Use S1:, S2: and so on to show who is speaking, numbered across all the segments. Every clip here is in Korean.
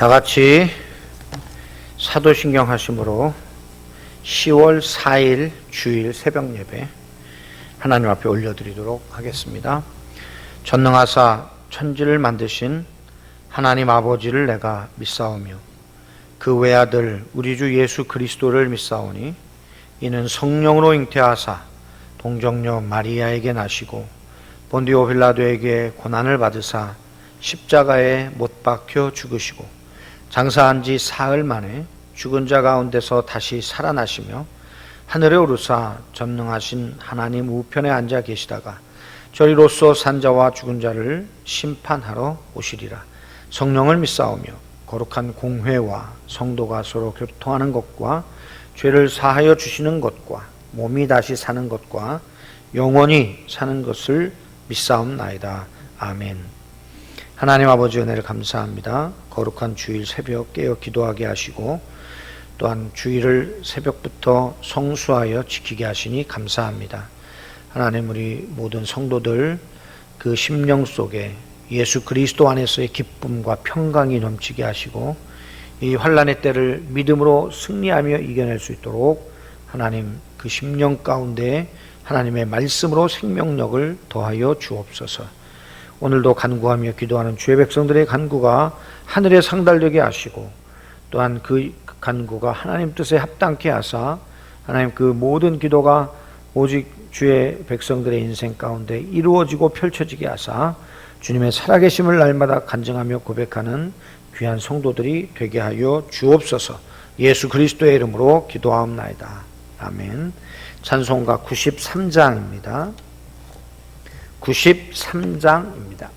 S1: 다 같이 사도신경 하심으로 10월 4일 주일 새벽 예배 하나님 앞에 올려드리도록 하겠습니다. 전능하사 천지를 만드신 하나님 아버지를 내가 믿사오며 그 외아들 우리 주 예수 그리스도를 믿사오니 이는 성령으로 잉태하사 동정녀 마리아에게 나시고 본디오 빌라도에게 고난을 받으사 십자가에 못 박혀 죽으시고 장사한 지 사흘 만에 죽은 자 가운데서 다시 살아나시며 하늘에 오르사 전능하신 하나님 우편에 앉아 계시다가 저리로서 산 자와 죽은 자를 심판하러 오시리라. 성령을 믿사오며 거룩한 공회와 성도가 서로 교통하는 것과 죄를 사하여 주시는 것과 몸이 다시 사는 것과 영원히 사는 것을 믿사옵나이다. 아멘. 하나님 아버지 은혜를 감사합니다. 거룩한 주일 새벽 깨어 기도하게 하시고 또한 주일을 새벽부터 성수하여 지키게 하시니 감사합니다. 하나님, 우리 모든 성도들 그 심령 속에 예수 그리스도 안에서의 기쁨과 평강이 넘치게 하시고 이 환난의 때를 믿음으로 승리하며 이겨낼 수 있도록 하나님 그 심령 가운데 하나님의 말씀으로 생명력을 더하여 주옵소서. 오늘도 간구하며 기도하는 주의 백성들의 간구가 하늘에 상달되게 하시고 또한 그 간구가 하나님 뜻에 합당케 하사 하나님 그 모든 기도가 오직 주의 백성들의 인생 가운데 이루어지고 펼쳐지게 하사 주님의 살아계심을 날마다 간증하며 고백하는 귀한 성도들이 되게 하여 주옵소서. 예수 그리스도의 이름으로 기도하옵나이다. 아멘. 찬송가 93장입니다. 93장입니다.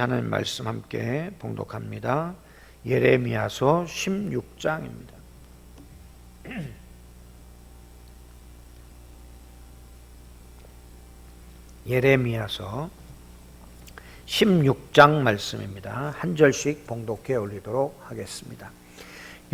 S1: 하나님 말씀 함께 봉독합니다. 예레미야서 16장입니다. 예레미야서 16장 말씀입니다. 한 절씩 봉독해 올리도록 하겠습니다.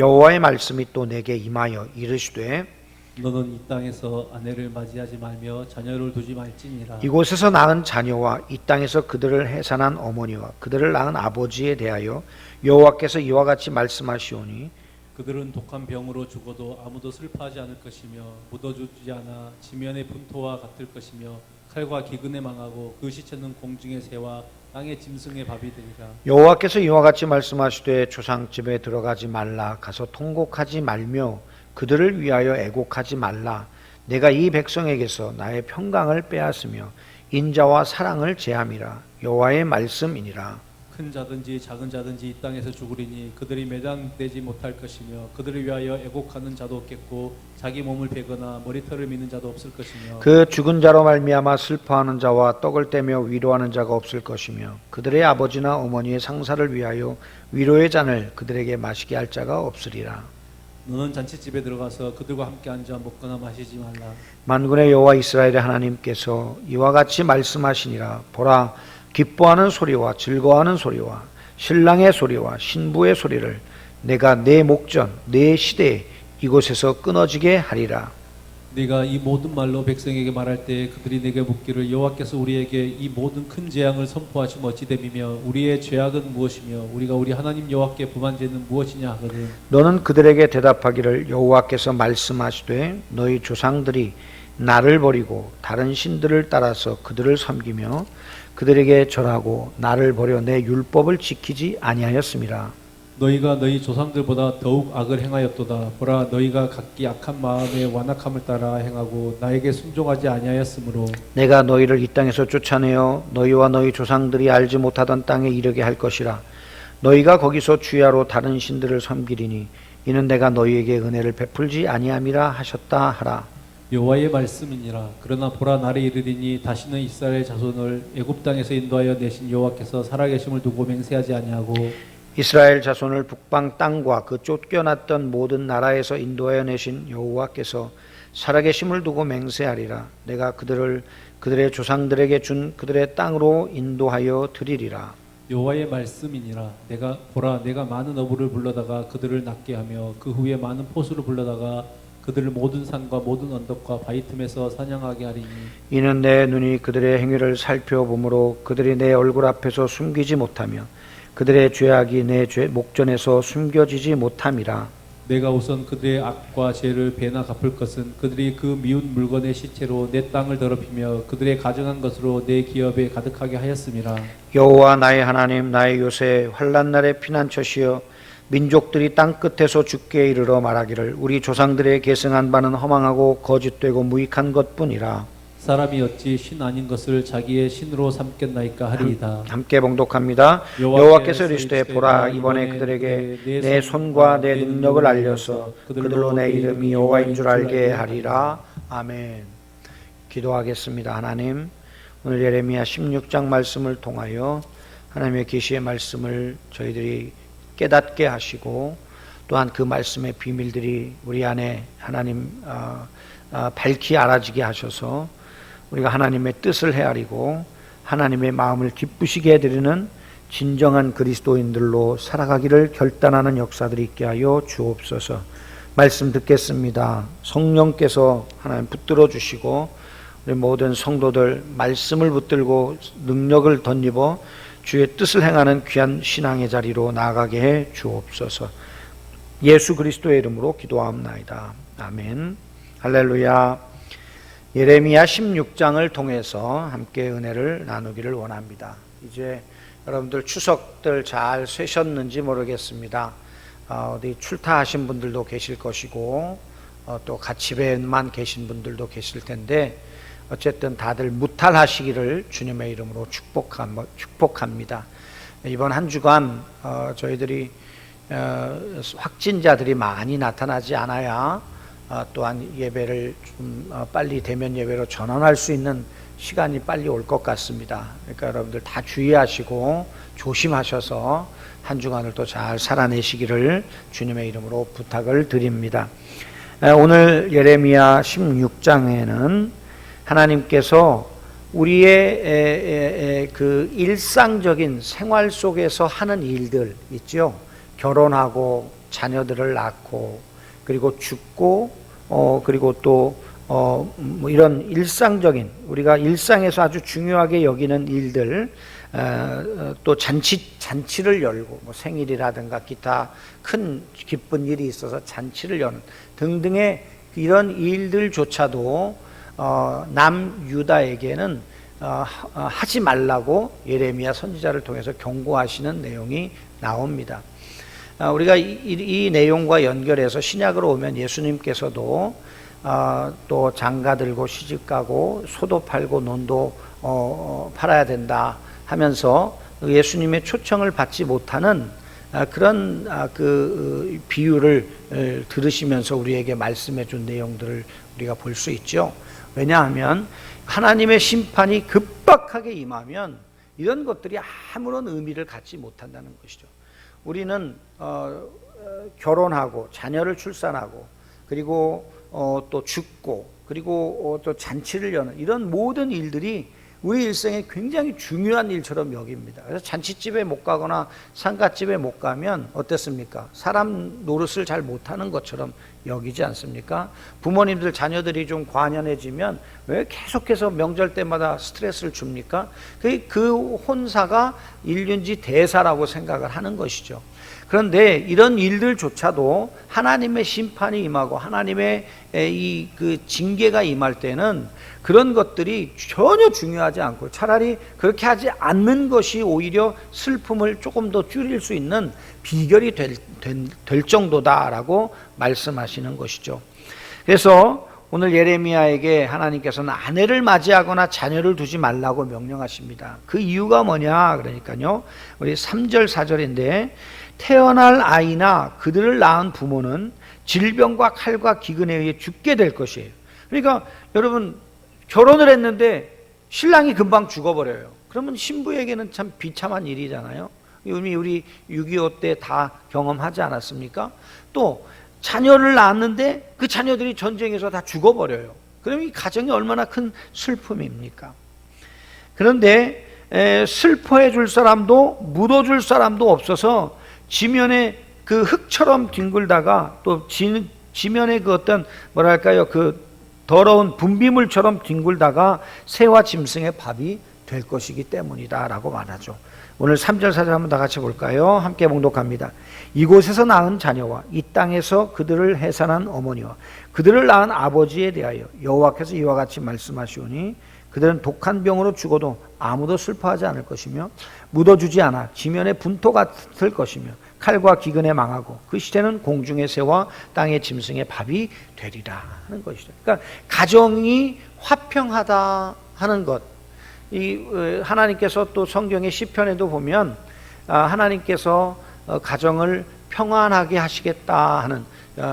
S1: 여호와의 말씀이 또 내게 임하여 이르시되
S2: 너는 이 땅에서 아내를 맞이하지 말며 자녀를 두지 말지니라.
S1: 이곳에서 낳은 자녀와 이 땅에서 그들을 해산한 어머니와 그들을 낳은 아버지에 대하여 여호와께서 이와 같이 말씀하시오니
S2: 그들은 독한 병으로 죽어도 아무도 슬퍼하지 않을 것이며 묻어주지 않아 지면의 분토와 같을 것이며 칼과 기근에 망하고 그 시체는 공중의 새와 땅의 짐승의 밥이 되리라.
S1: 여호와께서 이와 같이 말씀하시되 조상집에 들어가지 말라. 가서 통곡하지 말며 그들을 위하여 애곡하지 말라. 내가 이 백성에게서 나의 평강을 빼앗으며 인자와 사랑을 제함이라. 여호와의 말씀이니라.
S2: 큰 자든지 작은 자든지 이 땅에서 죽으리니 그들이 매장되지 못할 것이며 그들을 위하여 애곡하는 자도 없겠고 자기 몸을 베거나 머리털을 미는 자도 없을 것이며
S1: 그 죽은 자로 말미암아 슬퍼하는 자와 떡을 떼며 위로하는 자가 없을 것이며 그들의 아버지나 어머니의 상사를 위하여 위로의 잔을 그들에게 마시게 할 자가 없으리라.
S2: 너는 잔치집에 들어가서 그들과 함께 앉아 먹거나 마시지 말라.
S1: 만군의 여호와 이스라엘의 하나님께서 이와 같이 말씀하시니라. 보라, 기뻐하는 소리와 즐거워하는 소리와 신랑의 소리와 신부의 소리를 내가 내 목전 내 시대에 이곳에서 끊어지게 하리라.
S2: 네가 이 모든 말로 백성에게 말할 때 그들이 내게 묻기를 여호와께서 우리에게 이 모든 큰 재앙을 선포하시면 어찌 됨이며 우리의 죄악은 무엇이며 우리가 우리 하나님 여호와께 범한 죄는 무엇이냐 하거든.
S1: 너는 그들에게 대답하기를 여호와께서 말씀하시되 너희 조상들이 나를 버리고 다른 신들을 따라서 그들을 섬기며 그들에게 절하고 나를 버려 내 율법을 지키지 아니하였음이라.
S2: 너희가 너희 조상들보다 더욱 악을 행하였도다. 보라, 너희가 각기 악한 마음의 완악함을 따라 행하고 나에게 순종하지 아니하였으므로
S1: 내가 너희를 이 땅에서 쫓아내어 너희와 너희 조상들이 알지 못하던 땅에 이르게 할 것이라. 너희가 거기서 주야로 다른 신들을 섬기리니 이는 내가 너희에게 은혜를 베풀지 아니함이라 하셨다 하라.
S2: 여호와의 말씀이니라. 그러나 보라, 날이 이르리니 다시는 이스라엘 자손을 애굽 땅에서 인도하여 내신 여호와께서 살아계심을 두고 맹세하지 아니하고
S1: 이스라엘 자손을 북방 땅과 그 쫓겨났던 모든 나라에서 인도하여 내신 여호와께서 살아계심을 두고 맹세하리라. 내가 그들을 그들의 조상들에게 준 그들의 땅으로 인도하여 드리리라.
S2: 여호와의 말씀이니라. 보라, 내가 많은 어부를 불러다가 그들을 낫게 하며 그 후에 많은 포수를 불러다가 그들을 모든 산과 모든 언덕과 바위 틈에서 사냥하게 하리니
S1: 이는 내 눈이 그들의 행위를 살펴보므로 그들이 내 얼굴 앞에서 숨기지 못하며 그들의 죄악이 내 목전에서 숨겨지지 못함이라.
S2: 내가 우선 그들의 악과 죄를 배나 갚을 것은 그들이 그 미운 물건의 시체로 내 땅을 더럽히며 그들의 가증한 것으로 내 기업에 가득하게 하였음이라.
S1: 여호와 나의 하나님, 나의 요새 환난 날의 피난처시여 민족들이 땅 끝에서 주께 이르러 말하기를 우리 조상들의 계승한 바는 허망하고 거짓되고 무익한 것뿐이라.
S2: 사람이 어찌 신 아닌 것을 자기의 신으로 삼겠나이까 하리이다.
S1: 함께 봉독합니다. 여호와께서 이르시되 보라, 이번에 그들에게 내 손과 내 능력을 알려서 그들로 내 이름이 여호와인 줄 알게 하리라. 아멘. 기도하겠습니다. 하나님, 오늘 예레미야 16장 말씀을 통하여 하나님의 계시의 말씀을 저희들이 깨닫게 하시고 또한 그 말씀의 비밀들이 우리 안에 하나님 밝히 알아지게 하셔서 우리가 하나님의 뜻을 헤아리고 하나님의 마음을 기쁘시게 해드리는 진정한 그리스도인들로 살아가기를 결단하는 역사들이 있게 하여 주옵소서. 말씀 듣겠습니다. 성령께서 하나님 붙들어 주시고 우리 모든 성도들 말씀을 붙들고 능력을 덧입어 주의 뜻을 행하는 귀한 신앙의 자리로 나아가게 해 주옵소서. 예수 그리스도의 이름으로 기도하옵나이다. 아멘. 할렐루야. 예레미야 16장을 통해서 함께 은혜를 나누기를 원합니다. 이제 여러분들 추석들 잘 쇠셨는지 모르겠습니다. 어디 출타하신 분들도 계실 것이고 또 집에만 계신 분들도 계실 텐데 어쨌든 다들 무탈하시기를 주님의 이름으로 축복합니다. 이번 한 주간 저희들이 확진자들이 많이 나타나지 않아야 또한 예배를 좀 빨리 대면 예배로 전환할 수 있는 시간이 빨리 올 것 같습니다. 그러니까 여러분들 다 주의하시고 조심하셔서 한 주간을 또 잘 살아내시기를 주님의 이름으로 부탁을 드립니다. 오늘 예레미야 16장에는 하나님께서 우리의 그 일상적인 생활 속에서 하는 일들 있죠. 결혼하고 자녀들을 낳고 그리고 죽고 그리고 또 뭐 이런 일상적인 우리가 일상에서 아주 중요하게 여기는 일들 또 잔치를 열고 뭐 생일이라든가 기타 큰 기쁜 일이 있어서 잔치를 여는 등등의 이런 일들조차도 남유다에게는 하지 말라고 예레미야 선지자를 통해서 경고하시는 내용이 나옵니다. 우리가 이 내용과 연결해서 신약으로 오면 예수님께서도 또 장가 들고 시집 가고 소도 팔고 논도 팔아야 된다 하면서 예수님의 초청을 받지 못하는 그런 그 비유를 들으시면서 우리에게 말씀해 준 내용들을 우리가 볼 수 있죠. 왜냐하면 하나님의 심판이 급박하게 임하면 이런 것들이 아무런 의미를 갖지 못한다는 것이죠. 우리는 결혼하고 자녀를 출산하고 그리고 또 죽고 그리고 또 잔치를 여는 이런 모든 일들이 우리 일생에 굉장히 중요한 일처럼 여깁니다. 그래서 잔치집에 못 가거나 상가집에 못 가면 어땠습니까? 사람 노릇을 잘 못하는 것처럼 여기지 않습니까? 부모님들 자녀들이 좀 과연해지면 왜 계속해서 명절 때마다 스트레스를 줍니까? 그 혼사가 일륜지 대사라고 생각을 하는 것이죠. 그런데 이런 일들조차도 하나님의 심판이 임하고 하나님의 그 징계가 임할 때는 그런 것들이 전혀 중요하지 않고 차라리 그렇게 하지 않는 것이 오히려 슬픔을 조금 더 줄일 수 있는 비결이 될 정도다라고 말씀하시는 것이죠. 그래서 오늘 예레미야에게 하나님께서는 아내를 맞이하거나 자녀를 두지 말라고 명령하십니다. 그 이유가 뭐냐 그러니까요, 우리 3절 4절인데 태어날 아이나 그들을 낳은 부모는 질병과 칼과 기근에 의해 죽게 될 것이에요. 그러니까 여러분 결혼을 했는데 신랑이 금방 죽어버려요. 그러면 신부에게는 참 비참한 일이잖아요. 이미 우리 6.25 때 다 경험하지 않았습니까? 또 자녀를 낳았는데 그 자녀들이 전쟁에서 다 죽어버려요. 그럼 이 가정이 얼마나 큰 슬픔입니까? 그런데 슬퍼해 줄 사람도 묻어줄 사람도 없어서 지면에 그 흙처럼 뒹굴다가 또 지면에 그 어떤 뭐랄까요 그 더러운 분비물처럼 뒹굴다가 새와 짐승의 밥이 될 것이기 때문이다 라고 말하죠. 오늘 3절 4절 한번 다 같이 볼까요? 함께 봉독합니다. 이곳에서 낳은 자녀와 이 땅에서 그들을 해산한 어머니와 그들을 낳은 아버지에 대하여 여호와께서 이와 같이 말씀하시오니 그들은 독한 병으로 죽어도 아무도 슬퍼하지 않을 것이며 묻어주지 않아 지면에 분토 같을 것이며 칼과 기근에 망하고 그 시체는 공중의 새와 땅의 짐승의 밥이 되리라 하는 것이죠. 그러니까 가정이 화평하다 하는 것, 이 하나님께서 또 성경의 시편에도 보면 하나님께서 가정을 평안하게 하시겠다 하는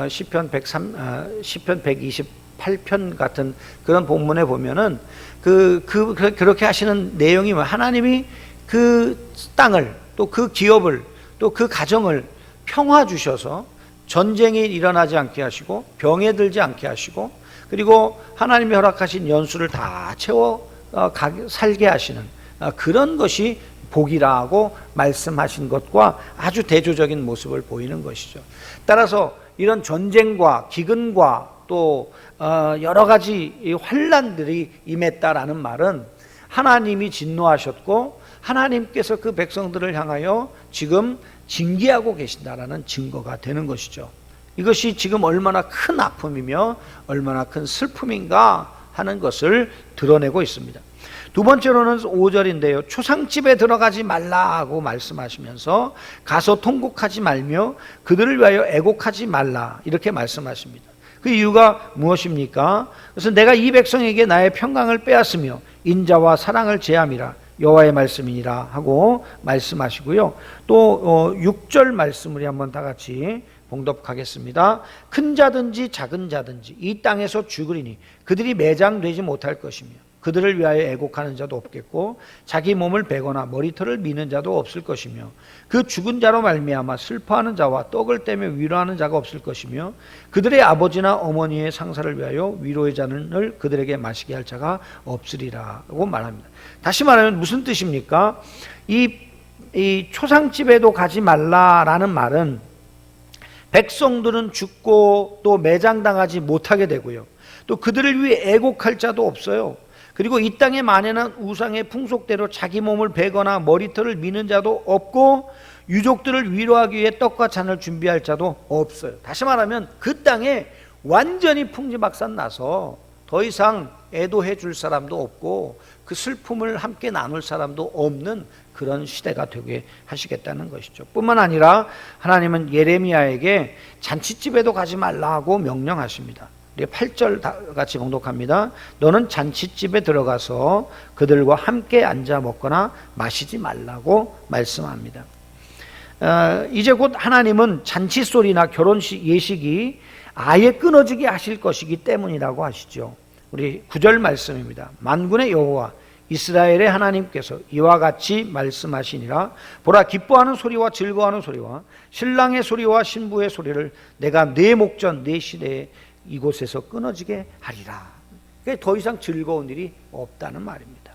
S1: 시편 128편 같은 그런 본문에 보면은 그렇게 하시는 내용이 뭐 하나님이 그 땅을 또 그 기업을 또 그 가정을 평화 주셔서 전쟁이 일어나지 않게 하시고 병에 들지 않게 하시고 그리고 하나님이 허락하신 연수를 다 채워 살게 하시는 그런 것이 복이라고 말씀하신 것과 아주 대조적인 모습을 보이는 것이죠. 따라서 이런 전쟁과 기근과 또 여러 가지 환난들이 임했다라는 말은 하나님이 진노하셨고 하나님께서 그 백성들을 향하여 지금 징계하고 계신다라는 증거가 되는 것이죠. 이것이 지금 얼마나 큰 아픔이며 얼마나 큰 슬픔인가 하는 것을 드러내고 있습니다. 두 번째로는 5절인데요. 초상집에 들어가지 말라고 말씀하시면서 가서 통곡하지 말며 그들을 위하여 애곡하지 말라 이렇게 말씀하십니다. 그 이유가 무엇입니까? 그래서 내가 이 백성에게 나의 평강을 빼앗으며 인자와 사랑을 제함이라 여호와의 말씀이니라 하고 말씀하시고요. 또 6절 말씀을 한번 다 같이 봉독하겠습니다. 큰 자든지 작은 자든지 이 땅에서 죽으리니 그들이 매장되지 못할 것이며 그들을 위하여 애곡하는 자도 없겠고 자기 몸을 베거나 머리털을 미는 자도 없을 것이며 그 죽은 자로 말미암아 슬퍼하는 자와 떡을 떼며 위로하는 자가 없을 것이며 그들의 아버지나 어머니의 상사를 위하여 위로의 잔을 그들에게 마시게 할 자가 없으리라고 말합니다. 다시 말하면 무슨 뜻입니까? 이 초상집에도 가지 말라라는 말은 백성들은 죽고 또 매장당하지 못하게 되고요, 또 그들을 위해 애곡할 자도 없어요. 그리고 이 땅에 만연한 우상의 풍속대로 자기 몸을 베거나 머리털을 미는 자도 없고 유족들을 위로하기 위해 떡과 잔을 준비할 자도 없어요. 다시 말하면 그 땅에 완전히 풍지박산 나서 더 이상 애도해 줄 사람도 없고 그 슬픔을 함께 나눌 사람도 없는 그런 시대가 되게 하시겠다는 것이죠. 뿐만 아니라 하나님은 예레미야에게 잔치집에도 가지 말라고 명령하십니다. 8절 같이 봉독합니다. 너는 잔치집에 들어가서 그들과 함께 앉아 먹거나 마시지 말라고 말씀합니다. 이제 곧 하나님은 잔치 소리나 결혼식 예식이 아예 끊어지게 하실 것이기 때문이라고 하시죠. 우리 9절 말씀입니다. 만군의 여호와 이스라엘의 하나님께서 이와 같이 말씀하시니라. 보라, 기뻐하는 소리와 즐거워하는 소리와 신랑의 소리와 신부의 소리를 내가 내 목전 내 시대에 이곳에서 끊어지게 하리라. 그러니까 더 이상 즐거운 일이 없다는 말입니다.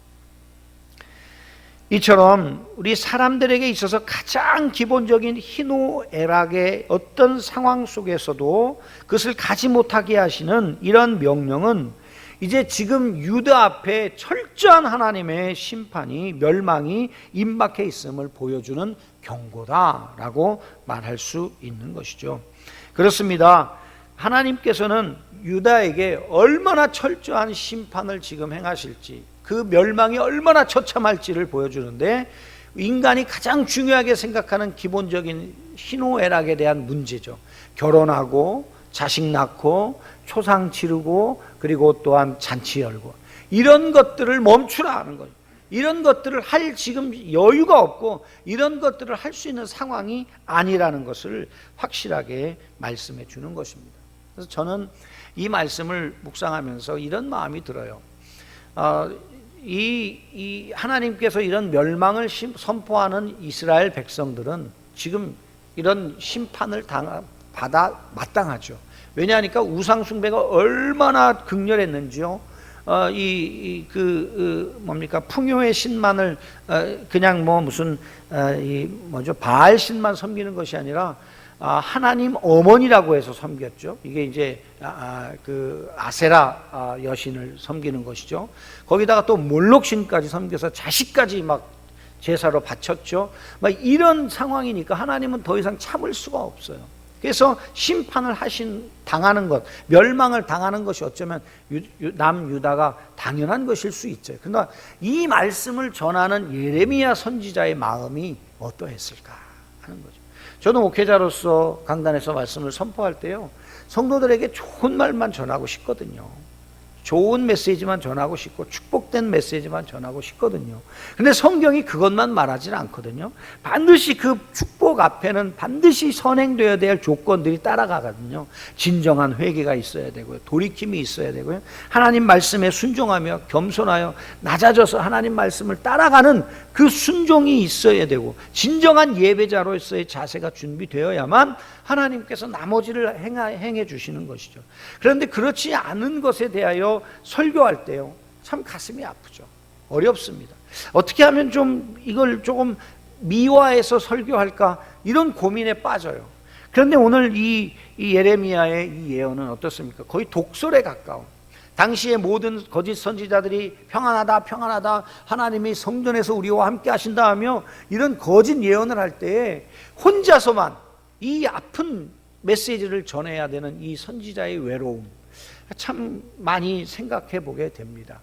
S1: 이처럼 우리 사람들에게 있어서 가장 기본적인 희노애락의 어떤 상황 속에서도 그것을 가지 못하게 하시는 이런 명령은 이제 지금 유다 앞에 철저한 하나님의 심판이, 멸망이 임박해 있음을 보여주는 경고다라고 말할 수 있는 것이죠. 그렇습니다. 하나님께서는 유다에게 얼마나 철저한 심판을 지금 행하실지, 그 멸망이 얼마나 처참할지를 보여주는데, 인간이 가장 중요하게 생각하는 기본적인 희노애락에 대한 문제죠. 결혼하고 자식 낳고 초상 치르고 그리고 또한 잔치 열고 이런 것들을 멈추라 하는 거죠. 이런 것들을 할 지금 여유가 없고 이런 것들을 할 수 있는 상황이 아니라는 것을 확실하게 말씀해 주는 것입니다. 그래서 저는 이 말씀을 묵상하면서 이런 마음이 들어요. 이 하나님께서 이런 멸망을 선포하는 이스라엘 백성들은 지금 이런 심판을 받아 마땅하죠. 왜냐하니까 우상 숭배가 얼마나 극렬했는지요. 풍요의 신만을 그냥 무슨 바알 신만 섬기는 것이 아니라 하나님 어머니라고 해서 섬겼죠. 이게 이제 아세라 여신을 섬기는 것이죠. 거기다가 또 몰록 신까지 섬겨서 자식까지 막 제사로 바쳤죠. 이런 상황이니까 하나님은 더 이상 참을 수가 없어요. 그래서 심판을 당하는 것, 멸망을 당하는 것이 어쩌면 남유다가 당연한 것일 수 있죠. 그러나 이 말씀을 전하는 예레미야 선지자의 마음이 어떠했을까 하는 거죠. 저는 목회자로서 강단에서 말씀을 선포할 때요, 성도들에게 좋은 말만 전하고 싶거든요. 좋은 메시지만 전하고 싶고 축복된 메시지만 전하고 싶거든요. 근데 성경이 그것만 말하지는 않거든요. 반드시 그 축복 앞에는 반드시 선행되어야 될 조건들이 따라가거든요. 진정한 회개가 있어야 되고요, 돌이킴이 있어야 되고요, 하나님 말씀에 순종하며 겸손하여 낮아져서 하나님 말씀을 따라가는 그 순종이 있어야 되고, 진정한 예배자로서의 자세가 준비되어야만 하나님께서 나머지를 행해 주시는 것이죠. 그런데 그렇지 않은 것에 대하여 설교할 때요, 참 가슴이 아프죠. 어렵습니다. 어떻게 하면 좀 이걸 조금 미화해서 설교할까, 이런 고민에 빠져요. 그런데 오늘 이 예레미야의 이 예언은 어떻습니까? 거의 독설에 가까운, 당시의 모든 거짓 선지자들이 평안하다 평안하다, 하나님이 성전에서 우리와 함께 하신다 하며 이런 거짓 예언을 할 때에 혼자서만 이 아픈 메시지를 전해야 되는 이 선지자의 외로움, 참 많이 생각해 보게 됩니다.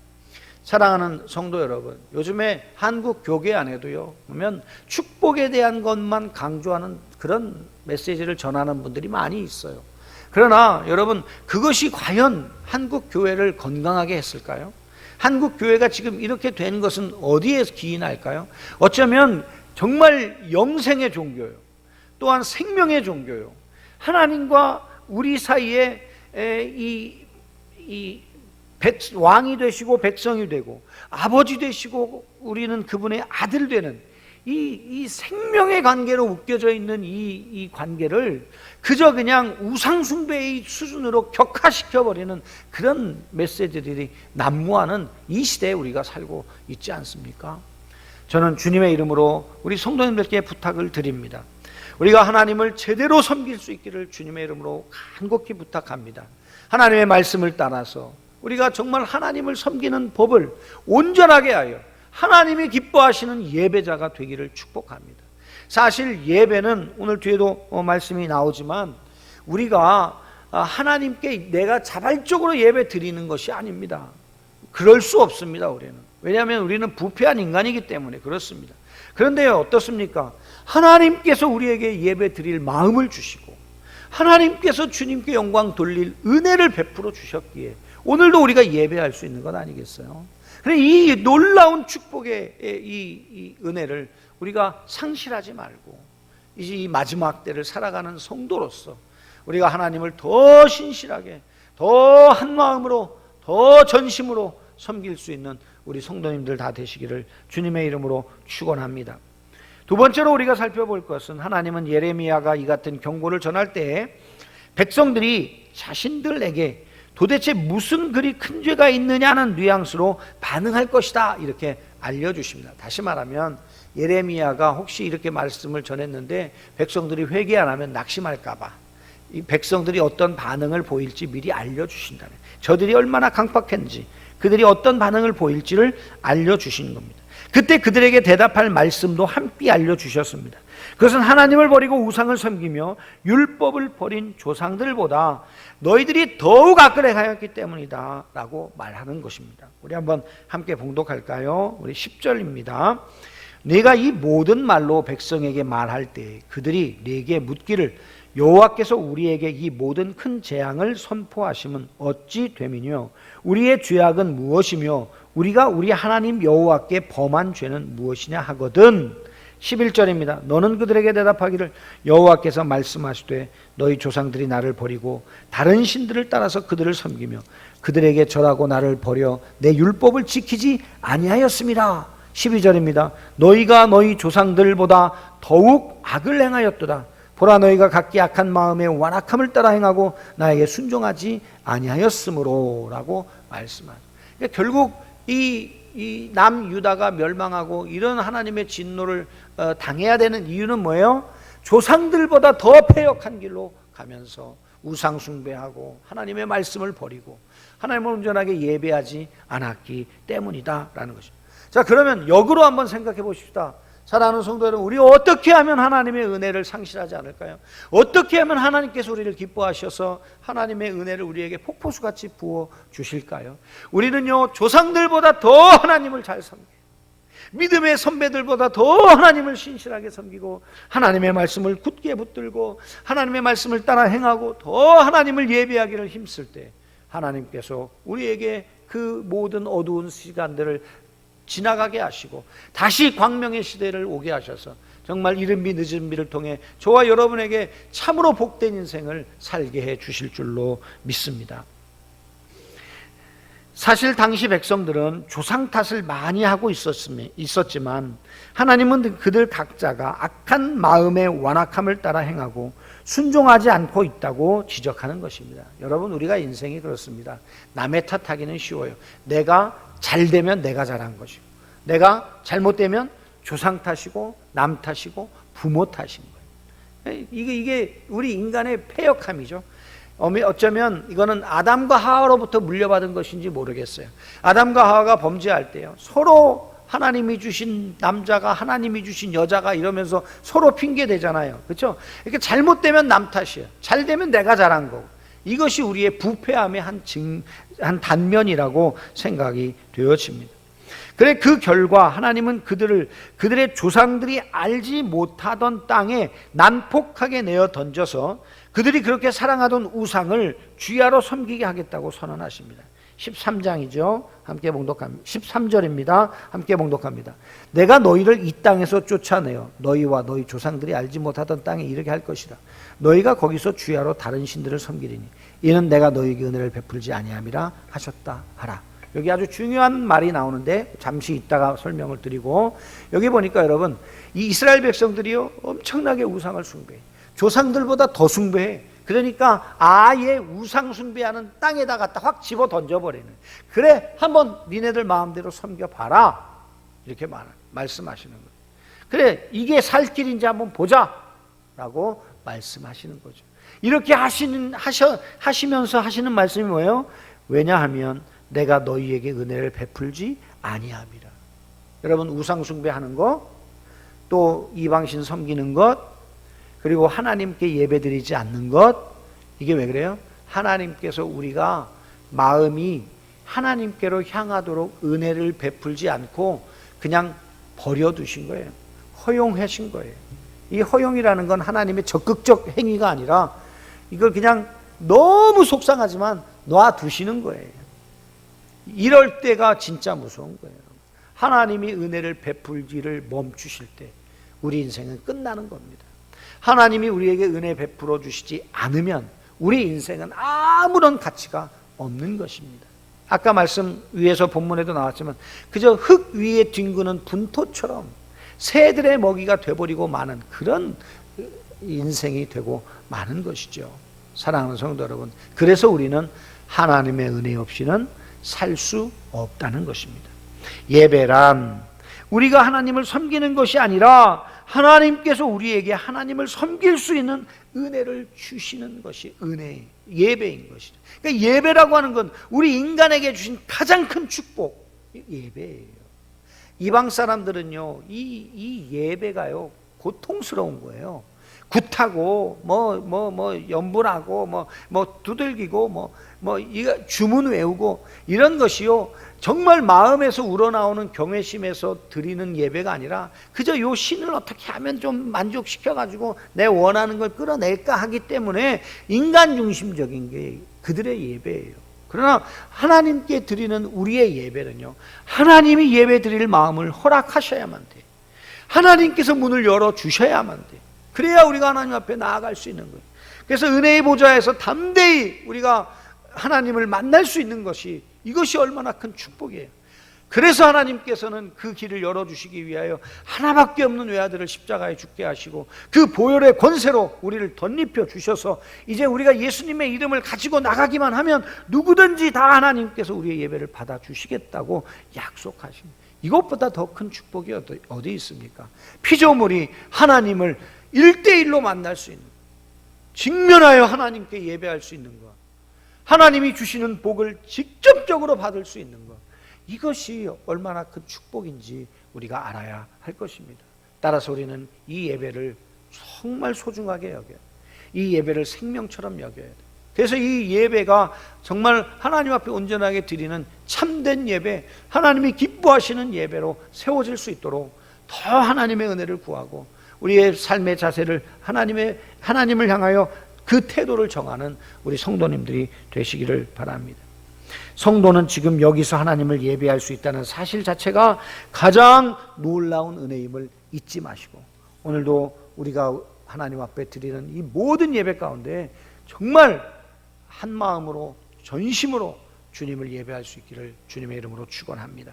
S1: 사랑하는 성도 여러분, 요즘에 한국 교계 안에도요, 보면 축복에 대한 것만 강조하는 그런 메시지를 전하는 분들이 많이 있어요. 그러나 여러분, 그것이 과연 한국 교회를 건강하게 했을까요? 한국 교회가 지금 이렇게 된 것은 어디에 기인할까요? 어쩌면 정말 영생의 종교요, 또한 생명의 종교요, 하나님과 우리 사이에 이 왕이 되시고 백성이 되고 아버지 되시고 우리는 그분의 아들 되는 이 생명의 관계로 묶여져 있는 이 관계를 그저 그냥 우상숭배의 수준으로 격화시켜버리는 그런 메시지들이 난무하는 이 시대에 우리가 살고 있지 않습니까? 저는 주님의 이름으로 우리 성도님들께 부탁을 드립니다. 우리가 하나님을 제대로 섬길 수 있기를 주님의 이름으로 간곡히 부탁합니다. 하나님의 말씀을 따라서 우리가 정말 하나님을 섬기는 법을 온전하게 하여 하나님이 기뻐하시는 예배자가 되기를 축복합니다. 사실 예배는 오늘 뒤에도 말씀이 나오지만 우리가 하나님께 내가 자발적으로 예배 드리는 것이 아닙니다. 그럴 수 없습니다. 우리는. 왜냐하면 우리는 부패한 인간이기 때문에 그렇습니다. 그런데요, 어떻습니까? 하나님께서 우리에게 예배 드릴 마음을 주시고 하나님께서 주님께 영광 돌릴 은혜를 베풀어 주셨기에 오늘도 우리가 예배할 수 있는 것 아니겠어요? 이 놀라운 축복의 이 은혜를 우리가 상실하지 말고 이제 이 마지막 때를 살아가는 성도로서 우리가 하나님을 더 신실하게, 더 한마음으로, 더 전심으로 섬길 수 있는 우리 성도님들 다 되시기를 주님의 이름으로 축원합니다. 두 번째로 우리가 살펴볼 것은 하나님은 예레미야가 이 같은 경고를 전할 때 백성들이 자신들에게 도대체 무슨 그리 큰 죄가 있느냐는 뉘앙스로 반응할 것이다 이렇게 알려주십니다. 다시 말하면 예레미야가 혹시 이렇게 말씀을 전했는데 백성들이 회개 안 하면 낙심할까 봐 이 백성들이 어떤 반응을 보일지 미리 알려주신다네. 저들이 얼마나 강팍했는지 그들이 어떤 반응을 보일지를 알려주시는 겁니다. 그때 그들에게 대답할 말씀도 함께 알려주셨습니다. 그것은 하나님을 버리고 우상을 섬기며 율법을 버린 조상들보다 너희들이 더욱 악을 행하였기 때문이다 라고 말하는 것입니다. 우리 한번 함께 봉독할까요? 우리 10절입니다. 네가 이 모든 말로 백성에게 말할 때 그들이 네게 묻기를 여호와께서 우리에게 이 모든 큰 재앙을 선포하시면 어찌 됨이뇨? 우리의 죄악은 무엇이며 우리가 우리 하나님 여호와께 범한 죄는 무엇이냐 하거든. 11절입니다. 너는 그들에게 대답하기를 여호와께서 말씀하시되 너희 조상들이 나를 버리고 다른 신들을 따라서 그들을 섬기며 그들에게 절하고 나를 버려 내 율법을 지키지 아니하였습니다. 12절입니다. 너희가 너희 조상들보다 더욱 악을 행하였도다. 보라 너희가 각기 악한 마음에 완악함을 따라 행하고 나에게 순종하지 아니하였으므로 라고 말씀하죠. 그러니까 결국 이 남유다가 멸망하고 이런 하나님의 진노를 당해야 되는 이유는 뭐예요? 조상들보다 더 패역한 길로 가면서 우상 숭배하고 하나님의 말씀을 버리고 하나님을 온전하게 예배하지 않았기 때문이다라는 것입니다. 자, 그러면 역으로 한번 생각해 보십시다. 사랑하는 성도 여러분, 우리 어떻게 하면 하나님의 은혜를 상실하지 않을까요? 어떻게 하면 하나님께서 우리를 기뻐하셔서 하나님의 은혜를 우리에게 폭포수같이 부어 주실까요? 우리는요, 조상들보다 더 하나님을 잘 섬겨요. 믿음의 선배들보다 더 하나님을 신실하게 섬기고 하나님의 말씀을 굳게 붙들고 하나님의 말씀을 따라 행하고 더 하나님을 예배하기를 힘쓸 때 하나님께서 우리에게 그 모든 어두운 시간들을 지나가게 하시고 다시 광명의 시대를 오게 하셔서 정말 이른 비 늦은 비를 통해 저와 여러분에게 참으로 복된 인생을 살게 해 주실 줄로 믿습니다. 사실 당시 백성들은 조상 탓을 많이 하고 있었지만 하나님은 그들 각자가 악한 마음의 완악함을 따라 행하고 순종하지 않고 있다고 지적하는 것입니다. 여러분, 우리가 인생이 그렇습니다. 남의 탓하기는 쉬워요. 내가 잘 되면 내가 잘한 것이고 내가 잘못되면 조상 탓이고 남 탓이고 부모 탓인 거예요. 이게 우리 인간의 패역함이죠. 어쩌면 이거는 아담과 하와로부터 물려받은 것인지 모르겠어요. 아담과 하와가 범죄할 때요, 서로 하나님이 주신 남자가 하나님이 주신 여자가 이러면서 서로 핑계 대잖아요. 그렇죠? 이렇게 잘못되면 남 탓이에요. 잘 되면 내가 잘한 거고. 이것이 우리의 부패함의 한 단면이라고 생각이 되어집니다. 그래 그 결과 하나님은 그들의 조상들이 알지 못하던 땅에 난폭하게 내어 던져서 그들이 그렇게 사랑하던 우상을 쥐하로 섬기게 하겠다고 선언하십니다. 13장이죠. 함께 봉독합니다. 13절입니다. 함께 봉독합니다. 내가 너희를 이 땅에서 쫓아내어 너희와 너희 조상들이 알지 못하던 땅에 이르게 할 것이라. 너희가 거기서 주야로 다른 신들을 섬기리니 이는 내가 너희에게 은혜를 베풀지 아니함이라 하셨다 하라. 여기 아주 중요한 말이 나오는데 잠시 있다가 설명을 드리고, 여기 보니까 여러분, 이 이스라엘 백성들이요 엄청나게 우상을 숭배해. 조상들보다 더 숭배해. 그러니까 아예 우상 숭배하는 땅에다 갖다 확 집어 던져버리는. 그래, 한번 니네들 마음대로 섬겨봐라, 이렇게 말씀하시는 거예요. 그래, 이게 살 길인지 한번 보자 라고 말씀하시는 거죠. 이렇게 하시면서 하시는 말씀이 뭐예요? 왜냐하면 내가 너희에게 은혜를 베풀지 아니함이라. 여러분, 우상 숭배하는 거, 또 이방신 섬기는 것, 그리고 하나님께 예배드리지 않는 것, 이게 왜 그래요? 하나님께서 우리가 마음이 하나님께로 향하도록 은혜를 베풀지 않고 그냥 버려두신 거예요. 허용하신 거예요. 이 허용이라는 건 하나님의 적극적 행위가 아니라 이걸 그냥 너무 속상하지만 놔두시는 거예요. 이럴 때가 진짜 무서운 거예요. 하나님이 은혜를 베풀기를 멈추실 때 우리 인생은 끝나는 겁니다. 하나님이 우리에게 은혜 베풀어 주시지 않으면 우리 인생은 아무런 가치가 없는 것입니다. 아까 말씀 위에서 본문에도 나왔지만 그저 흙 위에 뒹구는 분토처럼 새들의 먹이가 돼버리고 마는 그런 인생이 되고 마는 것이죠. 사랑하는 성도 여러분, 그래서 우리는 하나님의 은혜 없이는 살 수 없다는 것입니다. 예배란 우리가 하나님을 섬기는 것이 아니라 하나님께서 우리에게 하나님을 섬길 수 있는 은혜를 주시는 것이 예배인 것이죠. 그러니까 예배라고 하는 건 우리 인간에게 주신 가장 큰 축복, 예배예요. 이방 사람들은요, 이 예배가요 고통스러운 거예요. 굿하고 연분하고 두들기고 이거 주문 외우고 이런 것이요 정말 마음에서 우러나오는 경외심에서 드리는 예배가 아니라 그저 요 신을 어떻게 하면 좀 만족시켜 가지고 내 원하는 걸 끌어낼까 하기 때문에 인간 중심적인 게 그들의 예배예요. 그러나 하나님께 드리는 우리의 예배는요, 하나님이 예배 드릴 마음을 허락하셔야만 돼. 하나님께서 문을 열어주셔야만 돼. 그래야 우리가 하나님 앞에 나아갈 수 있는 거예요. 그래서 은혜의 보좌에서 담대히 우리가 하나님을 만날 수 있는 것이, 이것이 얼마나 큰 축복이에요. 그래서 하나님께서는 그 길을 열어주시기 위하여 하나밖에 없는 외아들을 십자가에 죽게 하시고 그 보혈의 권세로 우리를 덧입혀 주셔서 이제 우리가 예수님의 이름을 가지고 나가기만 하면 누구든지 다 하나님께서 우리의 예배를 받아주시겠다고 약속하십니다. 이것보다 더 큰 축복이 어디 있습니까? 피조물이 하나님을 1대1로 만날 수 있는, 직면하여 하나님께 예배할 수 있는 것, 하나님이 주시는 복을 직접적으로 받을 수 있는 것, 이것이 얼마나 큰 축복인지 우리가 알아야 할 것입니다. 따라서 우리는 이 예배를 정말 소중하게 여겨요. 이 예배를 생명처럼 여겨야 돼요. 그래서 이 예배가 정말 하나님 앞에 온전하게 드리는 참된 예배, 하나님이 기뻐하시는 예배로 세워질 수 있도록 더 하나님의 은혜를 구하고 우리의 삶의 자세를 하나님을 향하여 그 태도를 정하는 우리 성도님들이 되시기를 바랍니다. 성도는 지금 여기서 하나님을 예배할 수 있다는 사실 자체가 가장 놀라운 은혜임을 잊지 마시고, 오늘도 우리가 하나님 앞에 드리는 이 모든 예배 가운데 정말 한 마음으로 전심으로 주님을 예배할 수 있기를 주님의 이름으로 축원합니다.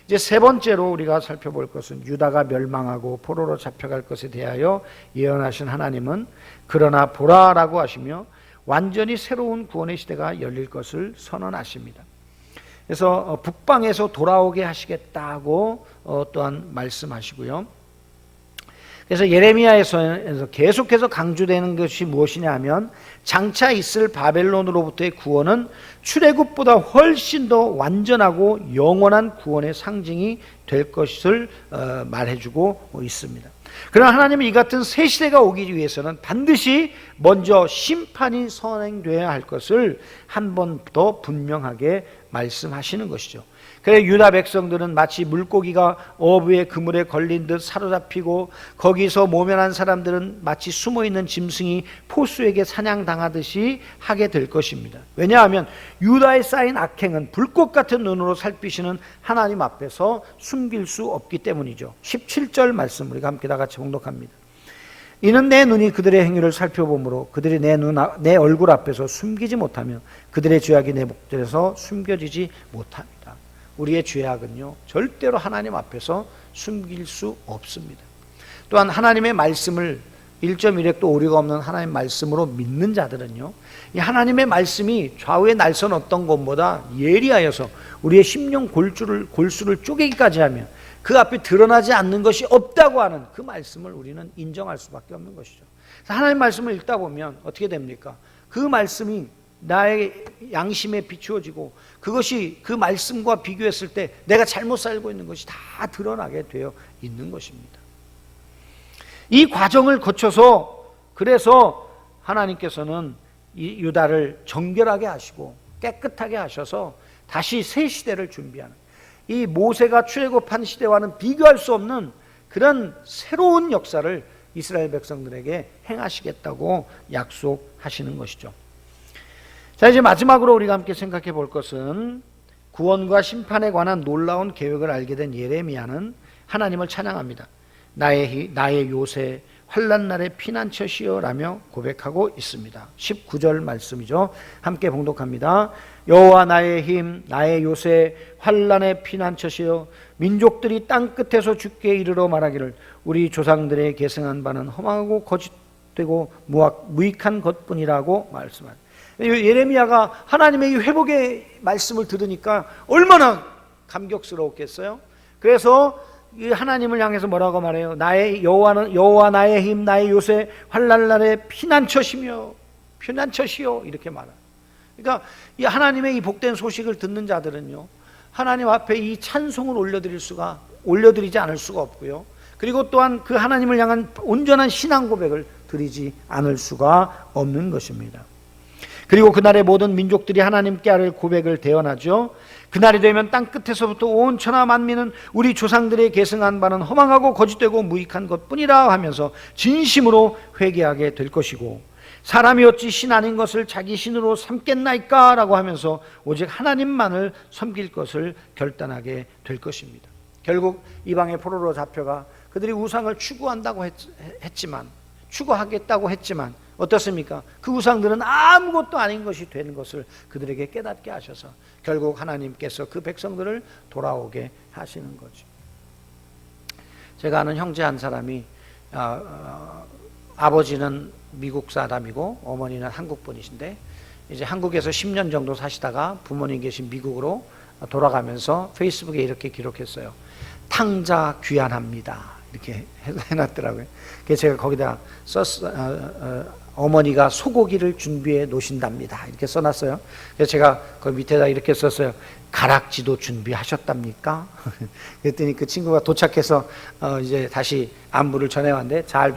S1: 이제 세 번째로 우리가 살펴볼 것은 유다가 멸망하고 포로로 잡혀갈 것에 대하여 예언하신 하나님은 그러나 보라라고 하시며 완전히 새로운 구원의 시대가 열릴 것을 선언하십니다. 그래서 북방에서 돌아오게 하시겠다고 또한 말씀하시고요. 그래서 예레미야에서 계속해서 강조되는 것이 무엇이냐 하면 장차 있을 바벨론으로부터의 구원은 출애굽보다 훨씬 더 완전하고 영원한 구원의 상징이 될 것을 말해주고 있습니다. 그러나 하나님은 이 같은 새 시대가 오기 위해서는 반드시 먼저 심판이 선행되어야 할 것을 한 번 더 분명하게 말씀하시는 것이죠. 그래 유다 백성들은 마치 물고기가 어부의 그물에 걸린 듯 사로잡히고 거기서 모면한 사람들은 마치 숨어있는 짐승이 포수에게 사냥당하듯이 하게 될 것입니다. 왜냐하면 유다에 쌓인 악행은 불꽃 같은 눈으로 살피시는 하나님 앞에서 숨길 수 없기 때문이죠. 17절 말씀 우리가 함께 다 같이 봉독합니다. 이는 내 눈이 그들의 행위를 살펴보므로 그들이 내 얼굴 앞에서 숨기지 못하며 그들의 죄악이 내 목전에서 숨겨지지 못합니다. 우리의 죄악은요 절대로 하나님 앞에서 숨길 수 없습니다. 또한 하나님의 말씀을 1.1획도 오류가 없는 하나님의 말씀으로 믿는 자들은요 이 하나님의 말씀이 좌우의 날선 어떤 것보다 예리하여서 우리의 심령 골수를 쪼개기까지 하며 그 앞에 드러나지 않는 것이 없다고 하는 그 말씀을 우리는 인정할 수밖에 없는 것이죠. 하나님의 말씀을 읽다 보면 어떻게 됩니까? 그 말씀이 나의 양심에 비추어지고 그것이 그 말씀과 비교했을 때 내가 잘못 살고 있는 것이 다 드러나게 되어 있는 것입니다. 이 과정을 거쳐서 그래서 하나님께서는 이 유다를 정결하게 하시고 깨끗하게 하셔서 다시 새 시대를 준비하는 이 모세가 출애굽한 시대와는 비교할 수 없는 그런 새로운 역사를 이스라엘 백성들에게 행하시겠다고 약속하시는 것이죠. 자, 이제 마지막으로 우리가 함께 생각해 볼 것은 구원과 심판에 관한 놀라운 계획을 알게 된 예레미야는 하나님을 찬양합니다. 나의 요새 환난 날의 피난처시여 라며 고백하고 있습니다. 19절 말씀이죠. 함께 봉독합니다. 여호와 나의 힘 나의 요새 환난의 피난처시여 민족들이 땅끝에서 주께 이르러 말하기를 우리 조상들의 계승한 바는 허망하고 거짓되고 무익한 것뿐이라고 말씀합니다. 예레미야가 하나님의 이 회복의 말씀을 들으니까 얼마나 감격스러웠겠어요. 그래서 이 하나님을 향해서 뭐라고 말해요? 나의 여호와 나의 힘 나의 요새 환난 날의 피난처시여 이렇게 말해요. 그러니까 이 하나님의 이 복된 소식을 듣는 자들은요 하나님 앞에 이 찬송을 올려드리지 않을 수가 없고요. 그리고 또한 그 하나님을 향한 온전한 신앙 고백을 드리지 않을 수가 없는 것입니다. 그리고 그날의 모든 민족들이 하나님께 아뢰 고백을 대언하죠. 그날이 되면 땅끝에서부터 온 천하 만민은 우리 조상들의 계승한 바는 허망하고 거짓되고 무익한 것뿐이라 하면서 진심으로 회개하게 될 것이고 사람이 어찌 신 아닌 것을 자기 신으로 삼겠나이까 라고 하면서 오직 하나님만을 섬길 것을 결단하게 될 것입니다. 결국 이방의 포로로 잡혀가 그들이 우상을 추구하겠다고 했지만 어떻습니까? 그 우상들은 아무것도 아닌 것이 되는 것을 그들에게 깨닫게 하셔서 결국 하나님께서 그 백성들을 돌아오게 하시는 거죠. 제가 아는 형제 한 사람이 아버지는 미국 사람이고 어머니는 한국 분이신데 이제 한국에서 10년 정도 사시다가 부모님 계신 미국으로 돌아가면서 페이스북에 이렇게 기록했어요. 탕자 귀환합니다. 이렇게 해놨더라고요. 그래서 제가 거기다 어머니가 소고기를 준비해 놓으신답니다. 이렇게 써놨어요. 그래서 제가 그 밑에다 이렇게 썼어요. 가락지도 준비하셨답니까? 그랬더니 그 친구가 도착해서 이제 다시 안부를 전해왔는데 잘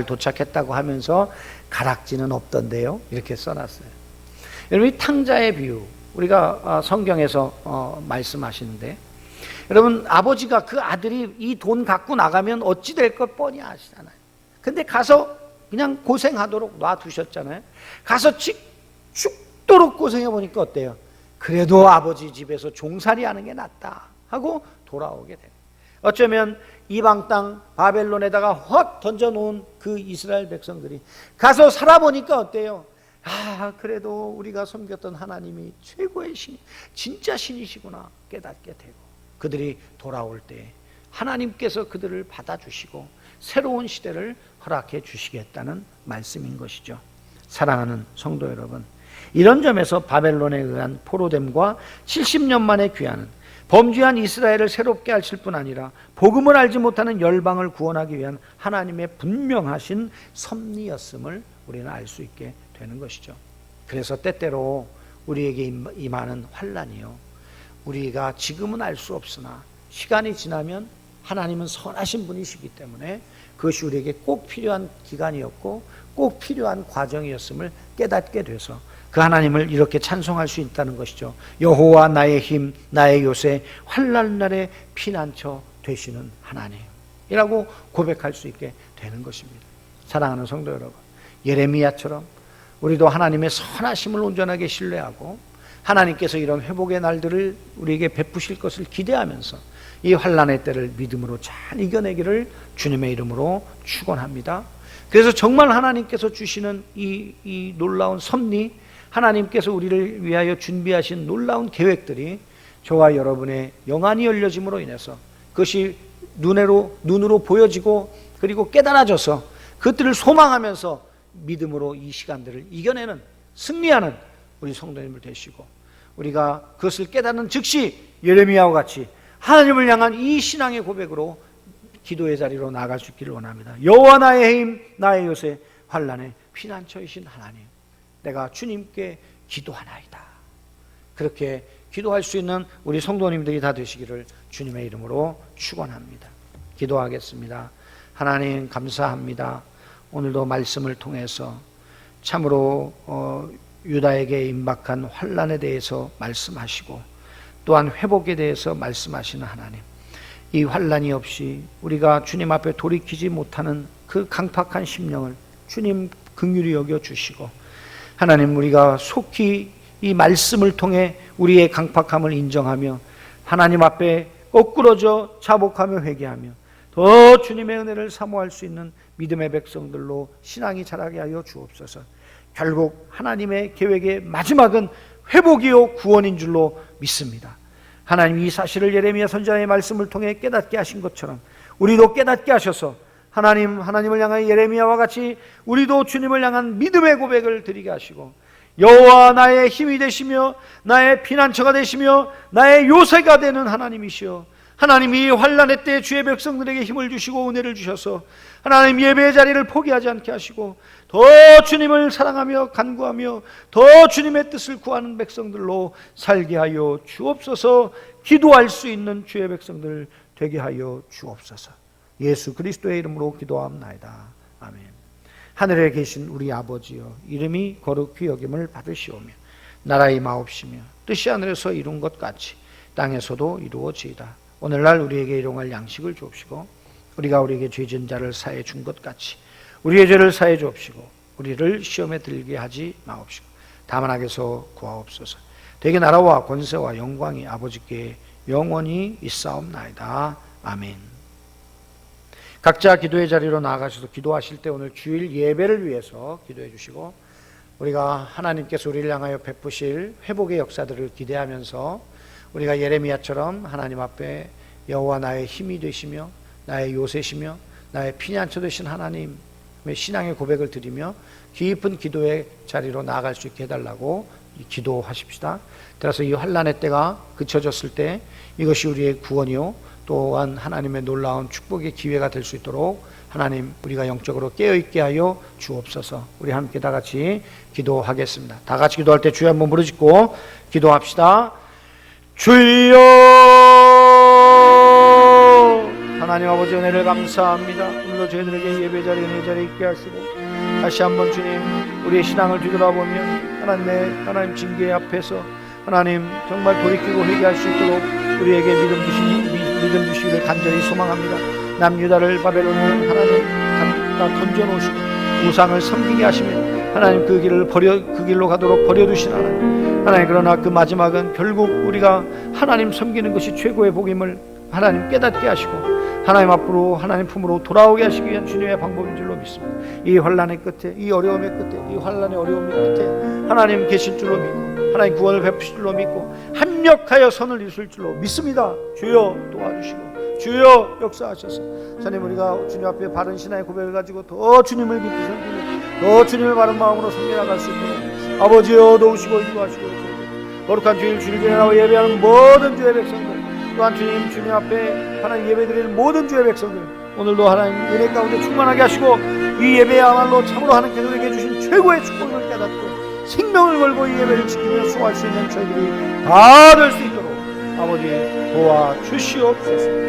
S1: 도착했다고 하면서 가락지는 없던데요. 이렇게 써놨어요. 여러분 이 탕자의 비유 우리가 성경에서 말씀하시는데 여러분 아버지가 그 아들이 이 돈 갖고 나가면 어찌 될 것 뻔히 아시잖아요. 근데 가서 그냥 고생하도록 놔두셨잖아요. 가서 죽도록 고생해 보니까 어때요? 그래도 아버지 집에서 종살이 하는 게 낫다 하고 돌아오게 돼요. 어쩌면 이방 땅 바벨론에다가 확 던져놓은 그 이스라엘 백성들이 가서 살아보니까 어때요? 그래도 우리가 섬겼던 하나님이 최고의 신, 진짜 신이시구나 깨닫게 되고 그들이 돌아올 때 하나님께서 그들을 받아주시고 새로운 시대를 허락해 주시겠다는 말씀인 것이죠. 사랑하는 성도 여러분, 이런 점에서 바벨론에 의한 포로됨과 70년 만의 귀환은 범죄한 이스라엘을 새롭게 하실 뿐 아니라 복음을 알지 못하는 열방을 구원하기 위한 하나님의 분명하신 섭리였음을 우리는 알 수 있게 되는 것이죠. 그래서 때때로 우리에게 임하는 환난이요, 우리가 지금은 알 수 없으나 시간이 지나면 하나님은 선하신 분이시기 때문에 그것이 우리에게 꼭 필요한 기간이었고 꼭 필요한 과정이었음을 깨닫게 돼서 그 하나님을 이렇게 찬송할 수 있다는 것이죠. 여호와 나의 힘, 나의 요새, 환난 날에 피난처 되시는 하나님이라고 고백할 수 있게 되는 것입니다. 사랑하는 성도 여러분, 예레미야처럼 우리도 하나님의 선하심을 온전하게 신뢰하고 하나님께서 이런 회복의 날들을 우리에게 베푸실 것을 기대하면서 이 환난의 때를 믿음으로 잘 이겨내기를 주님의 이름으로 축원합니다. 그래서 정말 하나님께서 주시는 이 놀라운 섭리, 하나님께서 우리를 위하여 준비하신 놀라운 계획들이 저와 여러분의 영안이 열려짐으로 인해서 그것이 눈으로 보여지고 그리고 깨달아져서 그것들을 소망하면서 믿음으로 이 시간들을 이겨내는, 승리하는 우리 성도님을 되시고, 우리가 그것을 깨닫는 즉시 예레미야와 같이 하나님을 향한 이 신앙의 고백으로 기도의 자리로 나아갈 수 있기를 원합니다. 여호와 나의 힘, 나의 요새, 환난의 피난처이신 하나님, 내가 주님께 기도하나이다. 그렇게 기도할 수 있는 우리 성도님들이 다 되시기를 주님의 이름으로 축원합니다. 기도하겠습니다. 하나님 감사합니다. 오늘도 말씀을 통해서 참으로 유다에게 임박한 환난에 대해서 말씀하시고 또한 회복에 대해서 말씀하시는 하나님, 이 환난이 없이 우리가 주님 앞에 돌이키지 못하는 그 강팍한 심령을 주님 긍휼히 여겨 주시고, 하나님 우리가 속히 이 말씀을 통해 우리의 강팍함을 인정하며 하나님 앞에 거꾸러져 자복하며 회개하며 더 주님의 은혜를 사모할 수 있는 믿음의 백성들로 신앙이 자라게 하여 주옵소서. 결국 하나님의 계획의 마지막은 회복이요 구원인 줄로 믿습니다. 하나님 이 사실을 예레미야 선지자의 말씀을 통해 깨닫게 하신 것처럼 우리도 깨닫게 하셔서 하나님을 향한 예레미야와 같이 우리도 주님을 향한 믿음의 고백을 드리게 하시고, 여호와 나의 힘이 되시며 나의 피난처가 되시며 나의 요새가 되는 하나님이시여, 하나님이 환난의 때 주의 백성들에게 힘을 주시고 은혜를 주셔서 하나님 예배의 자리를 포기하지 않게 하시고 더 주님을 사랑하며 간구하며 더 주님의 뜻을 구하는 백성들로 살게 하여 주옵소서. 기도할 수 있는 주의 백성들 되게 하여 주옵소서. 예수 그리스도의 이름으로 기도하옵나이다. 아멘. 하늘에 계신 우리 아버지여, 이름이 거룩히 여김을 받으시오며 나라의 마옵시며 뜻이 하늘에서 이룬 것 같이 땅에서도 이루어지이다. 오늘날 우리에게 일용할 양식을 주옵시고 우리가 우리에게 죄진 자를 사해 준 것 같이 우리의 죄를 사해 주옵시고 우리를 시험에 들게 하지 마옵시고 다만 악에서 구하옵소서. 되게 나라와 권세와 영광이 아버지께 영원히 있사옵나이다. 아멘. 각자 기도의 자리로 나아가셔서 기도하실 때 오늘 주일 예배를 위해서 기도해 주시고, 우리가 하나님께서 우리를 향하여 베푸실 회복의 역사들을 기대하면서 우리가 예레미야처럼 하나님 앞에 여호와 나의 힘이 되시며 나의 요새시며 나의 피난처 되신 하나님의 신앙의 고백을 드리며 깊은 기도의 자리로 나아갈 수 있게 해달라고 기도하십시다. 따라서 이 환난의 때가 그쳐졌을 때 이것이 우리의 구원이요 또한 하나님의 놀라운 축복의 기회가 될 수 있도록 하나님 우리가 영적으로 깨어있게 하여 주옵소서. 우리 함께 다 같이 기도하겠습니다. 다 같이 기도할 때 주여 한번 부르짖고 기도합시다. 주여, 하나님 아버지 은혜를 감사합니다. 오늘도 저희들에게 예배 자리에 은혜 자리에 있게 하시고 다시 한번 주님 우리의 신앙을 뒤돌아보며 하나님 징계 앞에서 하나님 정말 돌이키고 회개할 수 있도록 우리에게 믿음 주시기를 간절히 소망합니다. 남유다를 바벨론에 하나님 다 던져놓으시고 우상을 섬기게 하시며 하나님 그 길로 가도록 버려두신 하나님, 그러나 그 마지막은 결국 우리가 하나님 섬기는 것이 최고의 복임을 하나님 깨닫게 하시고 하나님 앞으로 하나님 품으로 돌아오게 하시기 위한 주님의 방법인 줄로 믿습니다. 이 환난의 끝에, 이 어려움의 끝에, 이 환난의 어려움의 끝에 하나님 계실 줄로 믿고 하나님 구원을 베푸실 줄로 믿고 합력하여 선을 이루실 줄로 믿습니다. 주여 도와주시고 주여 역사하셔서 하나님 우리가 주님 앞에 바른 신앙의 고백을 가지고 더 주님을 깊이 섬기고 더 주님을 바른 마음으로 섬겨나갈 수 있도록 아버지여 도우시고 인도하시고 거룩한 주일 주일에 나와 예배하는 모든 주의 백성들 또한 주님 앞에 하나님 예배드리는 모든 주의 백성들 오늘도 하나님 은혜 가운데 충만하게 하시고 이 예배야말로 참으로 하나님께서 우리에게 주신 최고의 축복을 깨닫고 생명을 걸고 이 예배를 지키며 수고할 수 있는 저희들이 다 될 수 있도록 아버지 도와주시옵소서.